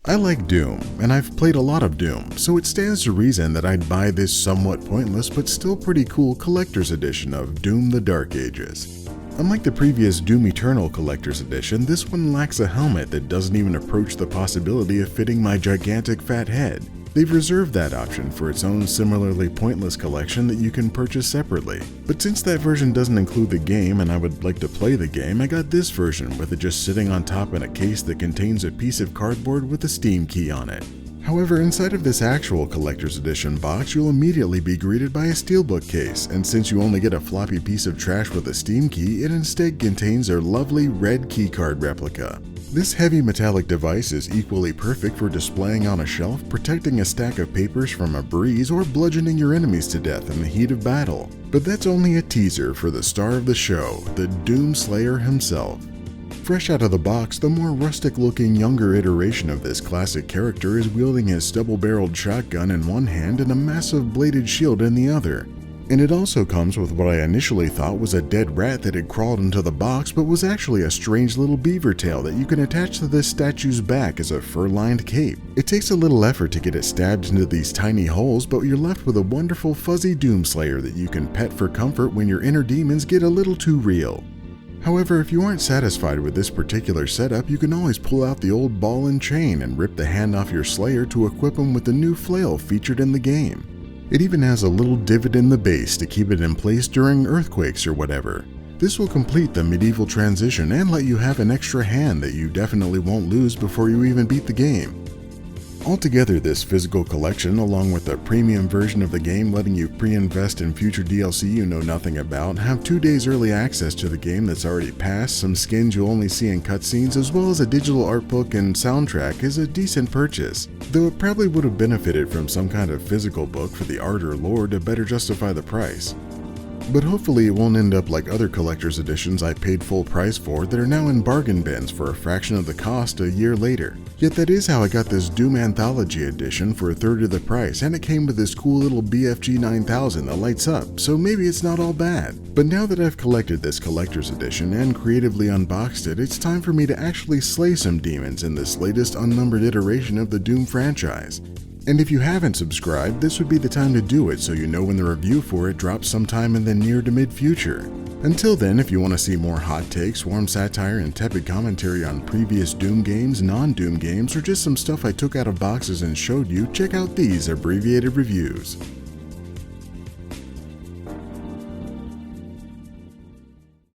I like Doom, and I've played a lot of Doom, so it stands to reason that I'd buy this somewhat pointless but still pretty cool collector's edition of Doom: The Dark Ages. Unlike the previous Doom Eternal collector's edition, this one lacks a helmet that doesn't even approach the possibility of fitting my gigantic fat head. They've reserved that option for its own similarly pointless collection that you can purchase separately. But since that version doesn't include the game and I would like to play the game, I got this version with it just sitting on top in a case that contains a piece of cardboard with a Steam key on it. However, inside of this actual collector's edition box, you'll immediately be greeted by a steelbook case, and since you only get a floppy piece of trash with a Steam key, it instead contains a lovely red keycard replica. This heavy metallic device is equally perfect for displaying on a shelf, protecting a stack of papers from a breeze, or bludgeoning your enemies to death in the heat of battle. But that's only a teaser for the star of the show, the Doom Slayer himself. Fresh out of the box, the more rustic-looking younger iteration of this classic character is wielding his double-barreled shotgun in one hand and a massive bladed shield in the other. And it also comes with what I initially thought was a dead rat that had crawled into the box, but was actually a strange little beaver tail that you can attach to this statue's back as a fur-lined cape. It takes a little effort to get it stabbed into these tiny holes, but you're left with a wonderful fuzzy Doomslayer that you can pet for comfort when your inner demons get a little too real. However, if you aren't satisfied with this particular setup, you can always pull out the old ball and chain and rip the hand off your Slayer to equip him with the new flail featured in the game. It even has a little divot in the base to keep it in place during earthquakes or whatever. This will complete the medieval transition and let you have an extra hand that you definitely won't lose before you even beat the game. Altogether, this physical collection, along with a premium version of the game letting you pre-invest in future DLC you know nothing about, have 2 days early access to the game that's already passed, some skins you'll only see in cutscenes, as well as a digital art book and soundtrack, is a decent purchase, though it probably would have benefited from some kind of physical book for the art or lore to better justify the price. But hopefully it won't end up like other collector's editions I paid full price for that are now in bargain bins for a fraction of the cost a year later. Yet that is how I got this Doom Anthology edition for a third of the price, and it came with this cool little BFG 9000 that lights up, so maybe it's not all bad. But now that I've collected this collector's edition and creatively unboxed it, it's time for me to actually slay some demons in this latest unnumbered iteration of the Doom franchise. And if you haven't subscribed, this would be the time to do it so you know when the review for it drops sometime in the near to mid future. Until then, if you want to see more hot takes, warm satire, and tepid commentary on previous Doom games, non-Doom games, or just some stuff I took out of boxes and showed you, check out these Abbreviated Reviews.